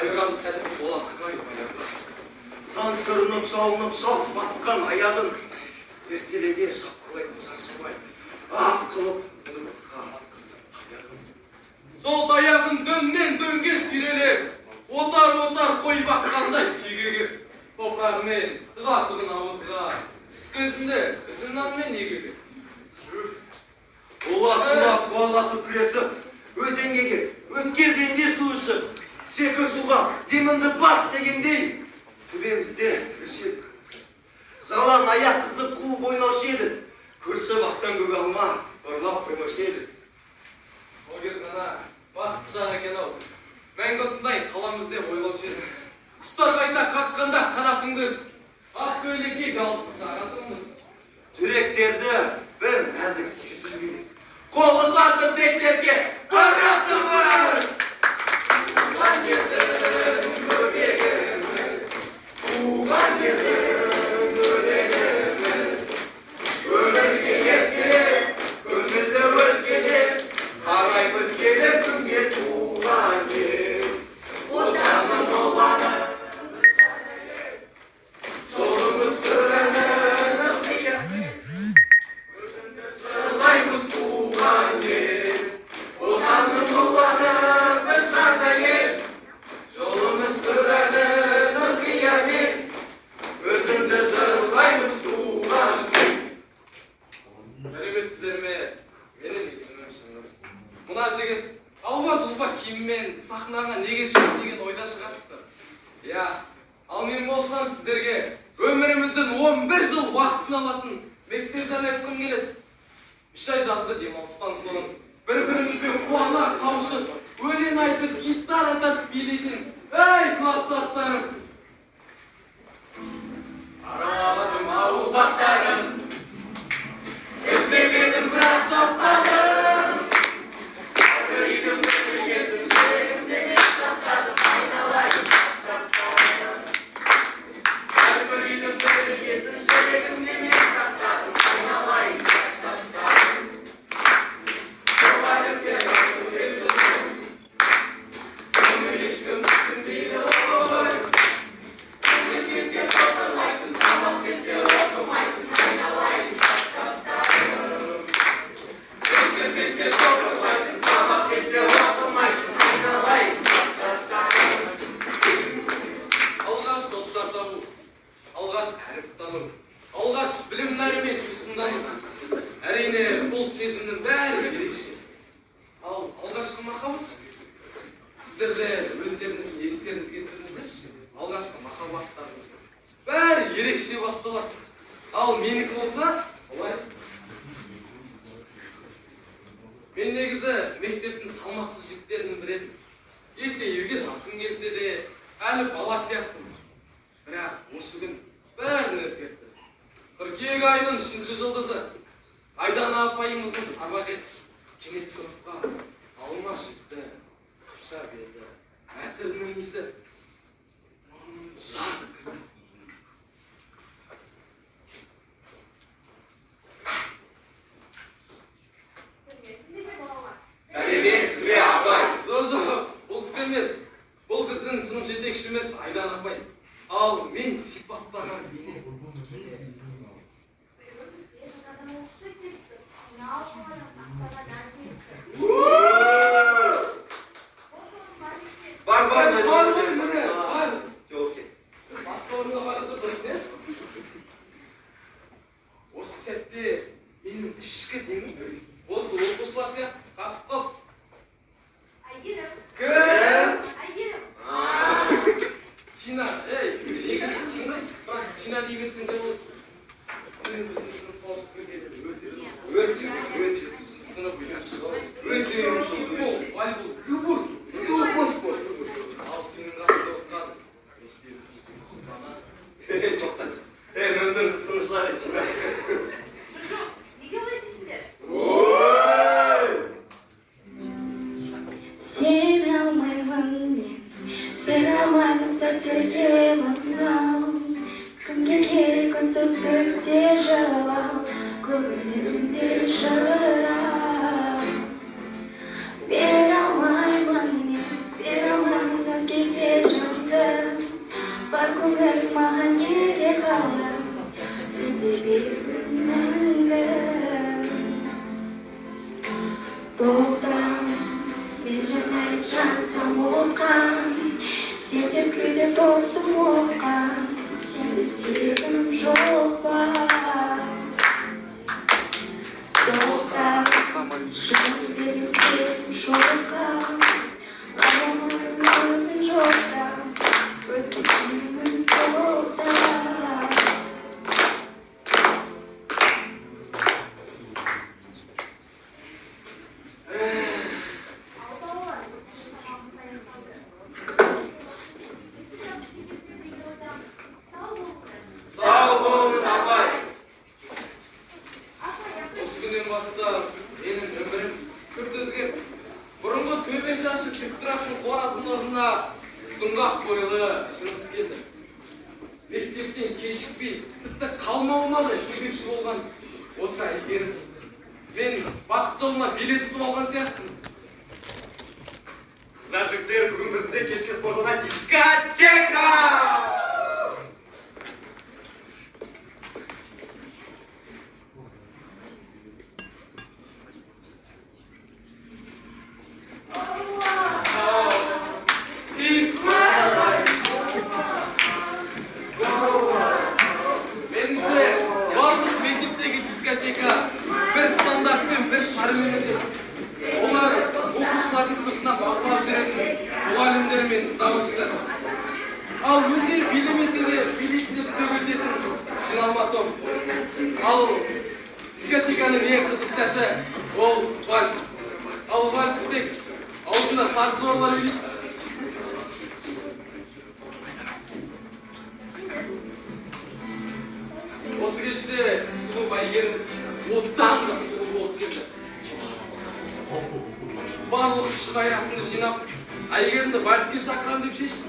Айған тәтті болатқай баяғы. Сан сырынып, шалынып, шалс басқан аяғын ертелеге шапқылайтын шашылмай, ат қылып, ұмытқа атқысып аяғын. Сол аяғын дөңнен дөңге сирелеп, отар қой баққандай кегеге, топырағымен тыға-тығын ауызға, түс кезінде ізінанмен егеге. Олар сулап, қуаласып күресіп, өзенгеге өткелденде су ішіп, секір суға демінді бас дегендей, төбемізде тірішеді. Жалан аяқ қызып қуып ойнаушы еді, көрші бақтан көк алма орлап қоймаушы еді. Сол кез ғана бақытты шақ екен-ау, мәңгі осындай қаламыз деп ойлаушы еді. Құстар қайта қаққанда қара күңгіз, ақ көйлекке галстукқа ағатымыз. Жүректерді бір нәзік сезілмейді. Қол ұстасып мектепке баратынбыз. Туған жердің бөбегіміз, туған жердің бөбегіміз, өмірге еркелеп, көңілді өлкелеп, қараймыз келіп күнге туған ел. Отаның оланы, жолымыз көрініп, өзіңді жырлаймыз туған ел. Отаның оланы бір жанда ел, жолымыз көрініп, қиямет, өзіңді жырлаймыз туған ел. Сәлеметсіздер ме? Менің есімім Шыңғыс. Мына жігіт алба-жұлба киіммен сахнаға неге шығып деген ойда шығасыздар. Я, ал мен болсам сіздерге өміріміздің 11 жыл уақытын алатын мектеп жайлы айтқым келеді. 3 ай жазғы демалыстан соң бір-бірімізбен қуана қауышып, өлең айтып, гитара тартып билейтін ей класстастарым. Араладым ауыл бақтарын, іздегенім бірақ таппадым. Әрбір үйдің біргесін жүрегімде мен сақтадым, айналайын класстастарым. Әрбір үйдің біргесін жүрегімде мен сақтадым, айналайын класстастарым. Мұғалімдер өз өзім, оны ешкім түсінбейді ғой. Сен келсе тоқтамайтын, сабақ келсе оқымайтын, айналайын класстастарым. Сен келсе тоқтамайтын, сабақ келсе оқымайтын, айналайын класстастарым. Алғаш достар табу, алғаш әріп тану, алғаш білім нәрімен сусындану. Әрине, бұл сезімнің бәрі ерекше. Ал алғашқы махаббат? Сіздер де өздеріңіздің естеріңізге түсіріңіздерші. Алғашқы махаббаттарыңыз бәрі ерекше басталады. Ал менікі болса, олай. Мен негізі мектептің салмақсыз жігіттерінің бірі едім. Есейуге жасым келсе де, әлі бала сияқтымын. Бірақ осы күн бәрін өзгертті. Қыркүйек айының 3-ші жұлдызы Айдана апайымыздың сабақ етіп, кенет сыныпқа алма жүзді, қыпша белді, әтірінің исі жарық. Сәлеметсіз бе апай? Жоқ, бұл кісі емес. Бұл біздің сынып жетекшіміз Айдана апай. Ал мен сипаттаған бейне. Бар, міне, бар. Жоқ кен. Басқа орынға барып тұрдыңыз, не? Осы сәтте менің ішкі демім осы оқушылар сияқты қатып қалды. Айгерім. Кім? Айгерім. Чина, Шыңғыс, бірақ Чина деймесін де болды. Сен біздің сынып қосып келгені өте сынып үйрен шығау. Өте бұл, вальбул, любовь бол. Ал сенің қасында отқан мектебіміздің жұмысы ғана. Тоқтат. Мүмкін сынушылар Чина. Жоқ, неге олай дейсіңдер? Сене алмаймын мен, сене алмаймын сәттерге мынау. Кімге керек үнсіздікте жылау, көңілімде жырау. Бере алмаймын мен, бере алмаймын өзгеге жан. көңілің маған неге қалды сен деп мәңгі тоқта мен жаңа жансам отқа сен күйде тостым оққа сенде сезім жоқ па тоқта шын деген сезім жоққа Ağlamın özün çokta Öptüğümün çokta Sağ olun Abay. Осы күннен бастап менің өмірім күрт өзгерді. Бұрынғы төбе шашы тік тұратын қораздың орнына сұңғақ бойлы шыңғыс келді. Мектептен кешікпей, тіпті қалмауыма да себепші болған осы Әйгерім. Мен бақыт жолына билет ұтып алған сияқтымын. Қыздар жігіттер, бүгін бізде кешке спорт залда дискотека! Меніңше барлық мектептегі дискотека бір стандартпен бір шармен өтеді. Олар оқушылардың сыртынан бақылап жүретін мұғалімдер мен завучтар. Ал өздері билемесе де билейді деп сөйлететін жиналма топ. Ал дискотеканың ең қызық сәті ол вальс. Ал вальс тек аузында сары зорлар билейді. Осы кеште сұлу Әйгерім одан да сұлу болып келді. Барлық күш қайратымды жинап, Әйгерімді вальске шақырам деп шешті.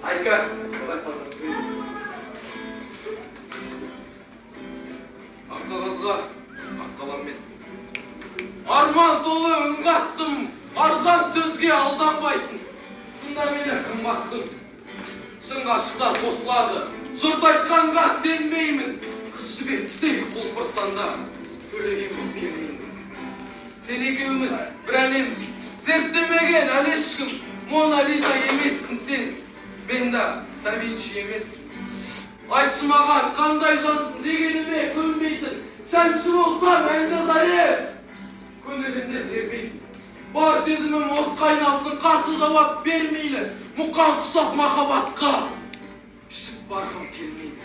Айка, қалай қалдыңыз? Ақ қағазға ақ қаламмен. Арман толы үн қаттым, арзан сөзге алданбайтын. Тыңда мені қымбаттым. Шын ғашықтар қосылады, жұрт айтқанға сенбеймін. Қыз жібектей құлпырсан да, төлеген болып келмеймін. Сен екеуміз бір әлеміз, зерттемеген әлі ешкім. Мона Лиза емессің сен, мен да Да Винчи емеспін. Айтшы маған, қандай жансың дегеніме көнбейтін. Шәмші болсам ән жазар ем, көңілінде тербейтін. Бар сезімім от қайналсын, қарсы жауап бермейлі. Мұқан құсап махаббатқа ішіп барғым келмейді.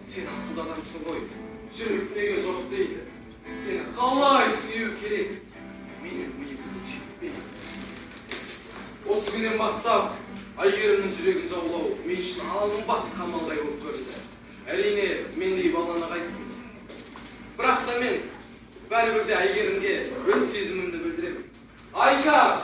Сен ақылды адамсың ғой, жүрек неге жоқ дейді. Сені қалай сүю керек, менің миым жетпейді. Осы күннен бастап Әйгерімнің жүрегін жаулау мен үшін алынбас қамалдай болып көрінді. Әрине, мендей баланы қайтсын. Бірақ та мен бәрібір де Әйгерімге өз сезімімді білдіремін. Айка,